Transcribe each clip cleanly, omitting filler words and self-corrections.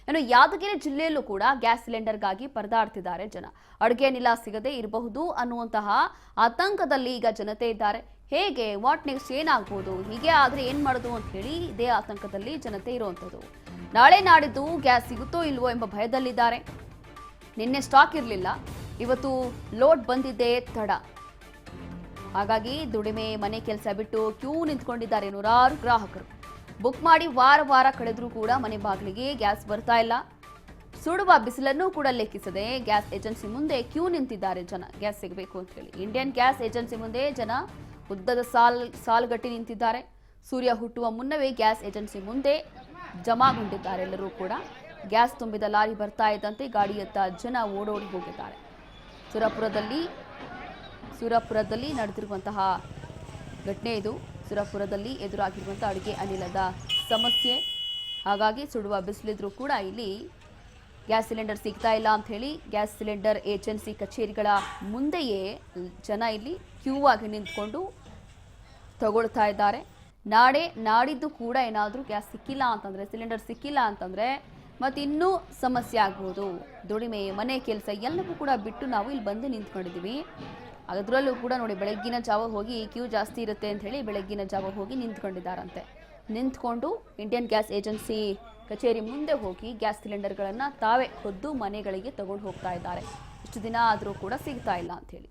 ಇನ್ನು ಯಾದಗಿರಿ ಜಿಲ್ಲೆಯಲ್ಲೂ ಕೂಡ ಗ್ಯಾಸ್ ಸಿಲಿಂಡರ್ಗಾಗಿ ಪರದಾಡ್ತಿದ್ದಾರೆ ಜನ. ಅಡುಗೆ ಅನಿಲ ಸಿಗದೆ ಇರಬಹುದು ಅನ್ನುವಂತಹ ಆತಂಕದಲ್ಲಿ ಈಗ ಜನತೆ ಇದ್ದಾರೆ. ಹೇಗೆ ವಾಟ್ ನೆಕ್ಸ್ಟ್ ಏನಾಗಬಹುದು, ಹೀಗೆ ಆದ್ರೆ ಏನ್ ಮಾಡೋದು ಅಂತ ಹೇಳಿ ಇದೇ ಆತಂಕದಲ್ಲಿ ಜನತೆ ಇರುವಂತದ್ದು. ನಾಳೆ ನಾಡಿದ್ದು ಗ್ಯಾಸ್ ಸಿಗುತ್ತೋ ಇಲ್ವೋ ಎಂಬ ಭಯದಲ್ಲಿದ್ದಾರೆ. ನಿನ್ನೆ ಸ್ಟಾಕ್ ಇರಲಿಲ್ಲ, ಇವತ್ತು ಲೋಡ್ ಬಂದಿದ್ದೇ ತಡ. ಹಾಗಾಗಿ ದುಡಿಮೆ ಮನೆ ಕೆಲಸ ಬಿಟ್ಟು ಕ್ಯೂ ನಿಂತ್ಕೊಂಡಿದ್ದಾರೆ ನೂರಾರು ಗ್ರಾಹಕರು. ಬುಕ್ ಮಾಡಿ ವಾರ ಕಳೆದ್ರೂ ಕೂಡ ಮನೆ ಬಾಗಿಲಿಗೆ ಗ್ಯಾಸ್ ಬರ್ತಾ ಇಲ್ಲ. ಸುಡುವ ಬಿಸಿಲನ್ನು ಕೂಡ ಲೆಕ್ಕಿಸದೆ ಗ್ಯಾಸ್ ಏಜೆನ್ಸಿ ಮುಂದೆ ಕ್ಯೂ ನಿಂತಿದ್ದಾರೆ ಜನ, ಗ್ಯಾಸ್ ಸಿಗಬೇಕು ಅಂತ ಹೇಳಿ. ಇಂಡಿಯನ್ ಗ್ಯಾಸ್ ಏಜೆನ್ಸಿ ಮುಂದೆ ಜನ ಉದ್ದದ ಸಾಲುಗಟ್ಟಿ ನಿಂತಿದ್ದಾರೆ. ಸೂರ್ಯ ಹುಟ್ಟುವ ಮುನ್ನವೇ ಗ್ಯಾಸ್ ಏಜೆನ್ಸಿ ಮುಂದೆ ಜಮಾಗೊಂಡಿದ್ದಾರೆ ಎಲ್ಲರೂ ಕೂಡ. ಗ್ಯಾಸ್ ತುಂಬಿದ ಲಾರಿ ಬರ್ತಾ ಇದ್ದಂತೆ ಗಾಡಿಯತ್ತ ಜನ ಓಡೋಡಿ ಹೋಗಿದ್ದಾರೆ. ಸುರಪುರದಲ್ಲಿ ನಡೆದಿರುವಂತಹ ಘಟನೆ ಇದು. ಸುರಪುರದಲ್ಲಿ ಎದುರಾಗಿರುವಂತಹ ಅಡುಗೆ ಅನಿಲದ ಸಮಸ್ಯೆ. ಹಾಗಾಗಿ ಸುಡುವ ಬಿಸಿಲಿದ್ರೂ ಕೂಡ ಇಲ್ಲಿ ಗ್ಯಾಸ್ ಸಿಲಿಂಡರ್ ಸಿಗ್ತಾ ಇಲ್ಲ ಅಂತ ಹೇಳಿ ಗ್ಯಾಸ್ ಸಿಲಿಂಡರ್ ಏಜೆನ್ಸಿ ಕಚೇರಿಗಳ ಮುಂದೆಯೇ ಜನ ಇಲ್ಲಿ ಕ್ಯೂ ಆಗಿ ನಿಂತ್ಕೊಂಡು ತಗೊಳ್ತಾ ಇದ್ದಾರೆ. ನಾಡಿದ್ದು ಕೂಡ ಏನಾದರೂ ಗ್ಯಾಸ್ ಸಿಕ್ಕಿಲ್ಲ ಅಂತಂದರೆ, ಸಿಲಿಂಡರ್ ಸಿಕ್ಕಿಲ್ಲ ಅಂತಂದರೆ ಮತ್ತು ಇನ್ನೂ ಸಮಸ್ಯೆ ಆಗ್ಬೋದು. ದುಡಿಮೆ ಮನೆ ಕೆಲಸ ಎಲ್ಲವೂ ಕೂಡ ಬಿಟ್ಟು ನಾವು ಇಲ್ಲಿ ಬಂದು ನಿಂತ್ಕೊಂಡಿದ್ದೀವಿ. ಅದರಲ್ಲೂ ಕೂಡ ನೋಡಿ, ಬೆಳಗ್ಗಿನ ಜಾವ ಹೋಗಿ ಕ್ಯೂ ಜಾಸ್ತಿ ಇರುತ್ತೆ ಅಂತ ಹೇಳಿ ಬೆಳಗ್ಗಿನ ಜಾವ ಹೋಗಿ ನಿಂತ್ಕೊಂಡಿದ್ದಾರಂತೆ. ನಿಂತ್ಕೊಂಡು ಇಂಡಿಯನ್ ಗ್ಯಾಸ್ ಏಜೆನ್ಸಿ ಕಚೇರಿ ಮುಂದೆ ಹೋಗಿ ಗ್ಯಾಸ್ ಸಿಲಿಂಡರ್ಗಳನ್ನು ತಾವೇ ಖುದ್ದು ಮನೆಗಳಿಗೆ ತಗೊಂಡು ಹೋಗ್ತಾ ಇದ್ದಾರೆ. ಇಷ್ಟು ದಿನ ಆದರೂ ಕೂಡ ಸಿಗ್ತಾ ಇಲ್ಲ ಅಂತ ಹೇಳಿ.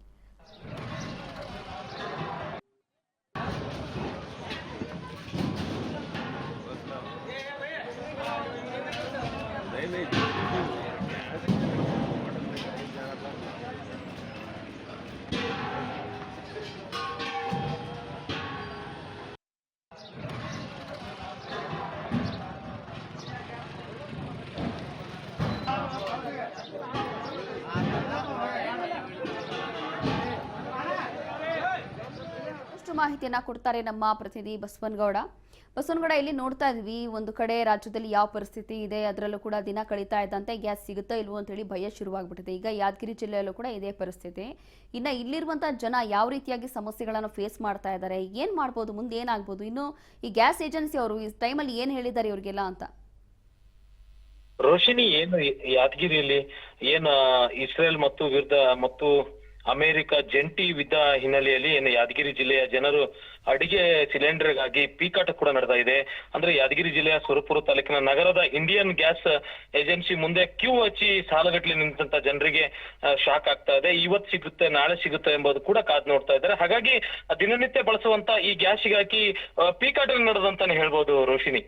ಮಾಹಿತಿಯನ್ನ ಕೊಡ್ತಾರೆ ನಮ್ಮ ಪ್ರತಿನಿಧಿ ಬಸವನಗೌಡ. ಇಲ್ಲಿ ನೋಡ್ತಾ ಇದ್ವಿ, ಒಂದು ಕಡೆ ರಾಜ್ಯದಲ್ಲಿ ಯಾವ ಪರಿಸ್ಥಿತಿ ಇದೆ, ಅದರಲ್ಲೂ ಕೂಡ ದಿನ ಕಳೀತಾ ಇದ್ದಂತೆ ಗ್ಯಾಸ್ ಸಿಗುತ್ತಾ ಇಲ್ವೋ ಅಂತ ಹೇಳಿ ಭಯ ಶುರುವಾಗ್ಬಿಟ್ಟಿದೆ. ಈಗ ಯಾದಗಿರಿ ಜಿಲ್ಲೆಯಲ್ಲೂ ಕೂಡ ಇದೇ ಪರಿಸ್ಥಿತಿ. ಇನ್ನು ಇಲ್ಲಿರುವಂತಹ ಜನ ಯಾವ ರೀತಿಯಾಗಿ ಸಮಸ್ಯೆಗಳನ್ನು ಫೇಸ್ ಮಾಡ್ತಾ ಇದ್ದಾರೆ, ಏನ್ ಮಾಡ್ಬೋದು, ಮುಂದೆ ಏನಾಗ್ಬೋದು, ಇನ್ನು ಈ ಗ್ಯಾಸ್ ಏಜೆನ್ಸಿ ಅವರು ಈ ಟೈಮಲ್ಲಿ ಏನ್ ಹೇಳಿದ್ದಾರೆ ಇವ್ರಿಗೆಲ್ಲ ಅಂತ? ರೋಶಿನಿ, ಏನು ಯಾದಗಿರಿಯಲ್ಲಿ ಏನು ಇಸ್ರೇಲ್ ಮತ್ತು ಅಮೆರಿಕ ಜಂಟಿ ಯುದ್ಧ ಹಿನ್ನೆಲೆಯಲ್ಲಿ ಏನು ಯಾದಗಿರಿ ಜಿಲ್ಲೆಯ ಜನರು ಅಡಿಗೆ ಸಿಲಿಂಡರ್ಗಾಗಿ ಪೀಕಾಟ ಕೂಡ ನಡೆದ ಇದೆ. ಅಂದ್ರೆ ಯಾದಗಿರಿ ಜಿಲ್ಲೆಯ ಸುರಪುರ ತಾಲೂಕಿನ ನಗರದ ಇಂಡಿಯನ್ ಗ್ಯಾಸ್ ಏಜೆನ್ಸಿ ಮುಂದೆ ಕ್ಯೂ ಹಚ್ಚಿ ಸಾಲಗಟ್ಟಲೆ ನಿಂತ ಜನರಿಗೆ ಶಾಕ್ ಆಗ್ತಾ ಇದೆ. ಇವತ್ತು ಸಿಗುತ್ತೆ, ನಾಳೆ ಸಿಗುತ್ತೆ ಎಂಬುದು ಕೂಡ ಕಾದ್ ನೋಡ್ತಾ ಇದ್ದಾರೆ. ಹಾಗಾಗಿ ದಿನನಿತ್ಯ ಬಳಸುವಂತ ಈ ಗ್ಯಾಸ್ಗಾಗಿ ಪೀಕಾಟ ನಡೆದಂತಾನೆ ಹೇಳ್ಬೋದು ರೋಶಿನಿ.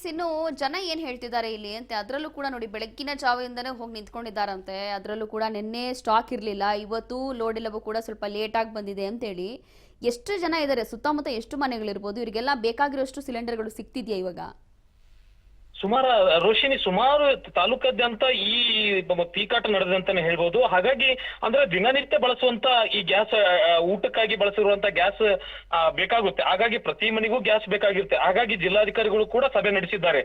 ಇನ್ನು ಜನ ಏನ್ ಹೇಳ್ತಿದ್ದಾರೆ ಇಲ್ಲಿ ಅಂತ, ಅದರಲ್ಲೂ ಕೂಡ ನೋಡಿ ಬೆಳಗ್ಗಿನ ಜಾವದಿಂದನೇ ಹೋಗಿ ನಿಂತ್ಕೊಂಡಿದ್ದಾರಂತೆ. ಅದರಲ್ಲೂ ಕೂಡ ನಿನ್ನೆ ಸ್ಟಾಕ್ ಇರಲಿಲ್ಲ, ಇವತ್ತು ಲೋಡ್ ಎಲ್ಲವೂ ಕೂಡ ಸ್ವಲ್ಪ ಲೇಟ್ ಆಗಿ ಬಂದಿದೆ ಅಂತೇಳಿ. ಎಷ್ಟು ಜನ ಇದ್ದಾರೆ, ಸುತ್ತಮುತ್ತ ಎಷ್ಟು ಮನೆಗಳಿರ್ಬೋದು, ಇವರಿಗೆಲ್ಲ ಬೇಕಾಗಿರೋಷ್ಟು ಸಿಲಿಂಡರ್ಗಳು ಸಿಗ್ತಿದ್ಯಾ ಇವಾಗ? ಸುಮಾರು ತಾಲೂಕಾದ್ಯಂತ ಈ ಪೀಕಾಟ ನಡೆದಂತಾನೆ ಹೇಳ್ಬೋದು. ಹಾಗಾಗಿ ಅಂದ್ರೆ ದಿನನಿತ್ಯ ಬಳಸುವಂತ ಈ ಗ್ಯಾಸ್, ಊಟಕ್ಕಾಗಿ ಬಳಸಿರುವಂತ ಗ್ಯಾಸ್ ಬೇಕಾಗುತ್ತೆ. ಹಾಗಾಗಿ ಪ್ರತಿ ಮನೆಗೂ ಗ್ಯಾಸ್ ಬೇಕಾಗಿರುತ್ತೆ. ಹಾಗಾಗಿ ಜಿಲ್ಲಾಧಿಕಾರಿಗಳು ಕೂಡ ಸಭೆ ನಡೆಸಿದ್ದಾರೆ.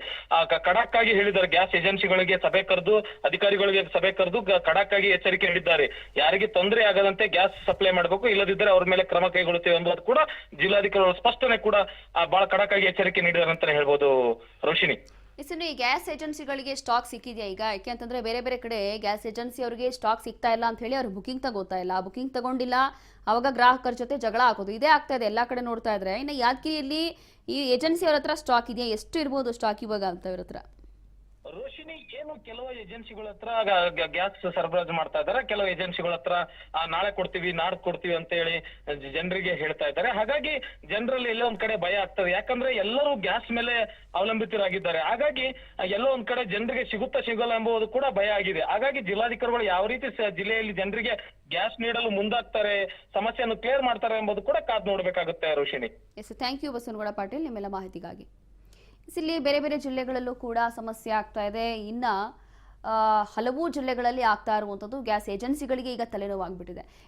ಖಡಕ್ ಆಗಿ ಹೇಳಿದ್ದಾರೆ, ಗ್ಯಾಸ್ ಏಜೆನ್ಸಿಗಳಿಗೆ ಸಭೆ ಕರೆದು, ಅಧಿಕಾರಿಗಳಿಗೆ ಸಭೆ ಕರೆದು ಖಡಕ್ ಆಗಿ ಎಚ್ಚರಿಕೆ ನೀಡಿದ್ದಾರೆ. ಯಾರಿಗೆ ತೊಂದರೆ ಆಗದಂತೆ ಗ್ಯಾಸ್ ಸಪ್ಲೈ ಮಾಡಬೇಕು, ಇಲ್ಲದಿದ್ದರೆ ಅವ್ರ ಮೇಲೆ ಕ್ರಮ ಕೈಗೊಳ್ಳುತ್ತೇವೆ ಎಂಬುದು ಕೂಡ ಜಿಲ್ಲಾಧಿಕಾರಿಗಳು ಸ್ಪಷ್ಟನೆ ಕೂಡ ಬಹಳ ಖಡಕ್ ಆಗಿ ಎಚ್ಚರಿಕೆ ನೀಡಿದ್ದಾರೆ ಅಂತಾನೆ ಹೇಳ್ಬೋದು ರೋಶಿನಿ. ಈ ಗ್ಯಾಸ್ ಏಜೆನ್ಸಿಗಳಿಗೆ ಸ್ಟಾಕ್ ಸಿಕ್ಕಿದೆಯಾ ಈಗ? ಯಾಕೆಂತಂದ್ರೆ ಬೇರೆ ಕಡೆ ಗ್ಯಾಸ್ ಏಜೆನ್ಸಿ ಅವರಿಗೆ ಸ್ಟಾಕ್ ಸಿಗ್ತಾ ಇಲ್ಲ ಅಂತ ಹೇಳಿ ಅವ್ರು ಬುಕಿಂಗ್ ತಗೋತಾ ಇಲ್ಲ, ಬುಕಿಂಗ್ ತಗೊಂಡಿಲ್ಲ, ಅವಾಗ ಗ್ರಾಹಕರ ಜೊತೆ ಜಗಳ ಹಾಕೋದು, ಇದೇ ಆಗ್ತಾ ಇದೆ ಎಲ್ಲಾ ಕಡೆ ನೋಡ್ತಾ ಇದ್ರೆ. ಇನ್ನು ಯಾದಗಿರಿಯಲ್ಲಿ ಈ ಏಜೆನ್ಸಿ ಅವ್ರ ಹತ್ರ ಸ್ಟಾಕ್ ಇದೆಯಾ, ಎಷ್ಟು ಇರ್ಬೋದು ಸ್ಟಾಕ್ ಇವಾಗ ಅಂತ ಇವ್ರ ಹತ್ರ? ರೋಶಿನಿ, ಏನು ಕೆಲವು ಏಜೆನ್ಸಿಗಳ ಹತ್ರ ಗ್ಯಾಸ್ ಸರಬರಾಜು ಮಾಡ್ತಾ ಇದ್ದಾರೆ, ಕೆಲವು ಏಜೆನ್ಸಿಗಳ ಹತ್ರ ನಾಳೆ ಕೊಡ್ತೀವಿ, ನಾಡ್ದು ಕೊಡ್ತೀವಿ ಅಂತ ಹೇಳಿ ಜನರಿಗೆ ಹೇಳ್ತಾ ಇದ್ದಾರೆ. ಹಾಗಾಗಿ ಜನರಲ್ಲಿ ಎಲ್ಲೋ ಒಂದ್ ಕಡೆ ಭಯ ಆಗ್ತದೆ. ಯಾಕಂದ್ರೆ ಎಲ್ಲರೂ ಗ್ಯಾಸ್ ಮೇಲೆ ಅವಲಂಬಿತರಾಗಿದ್ದಾರೆ. ಹಾಗಾಗಿ ಎಲ್ಲೋ ಒಂದ್ ಕಡೆ ಜನರಿಗೆ ಸಿಗುತ್ತಾ ಸಿಗಲ್ಲ ಎಂಬುದು ಕೂಡ ಭಯ ಆಗಿದೆ. ಹಾಗಾಗಿ ಜಿಲ್ಲಾಧಿಕಾರಿಗಳು ಯಾವ ರೀತಿ ಜಿಲ್ಲೆಯಲ್ಲಿ ಜನರಿಗೆ ಗ್ಯಾಸ್ ನೀಡಲು ಮುಂದಾಗ್ತಾರೆ, ಸಮಸ್ಯೆಯನ್ನು ಕ್ಲಿಯರ್ ಮಾಡ್ತಾರೆ ಎಂಬುದು ಕೂಡ ಕಾದ್ ನೋಡ್ಬೇಕಾಗುತ್ತೆ ರೋಶಿನಿ. ಥ್ಯಾಂಕ್ ಯು ಬಸವನಗೌಡ ಪಾಟೀಲ್ ನಿಮ್ಮೆಲ್ಲ ಮಾಹಿತಿಗಾಗಿ. ಇಲ್ಲಿ ಬೇರೆ ಜಿಲ್ಲೆಗಳಲ್ಲೂ ಕೂಡ ಸಮಸ್ಯೆ ಆಗ್ತಾ ಇದೆ. ಇನ್ನ ಹಲವು ಜಿಲ್ಲೆಗಳಲ್ಲಿ ಆಗ್ತಾ ಇರುವಂಥದ್ದು ಗ್ಯಾಸ್ ಏಜೆನ್ಸಿಗಳಿಗೆ ಈಗ ತಲೆನೋವಾಗ್ಬಿಟ್ಟಿದೆ.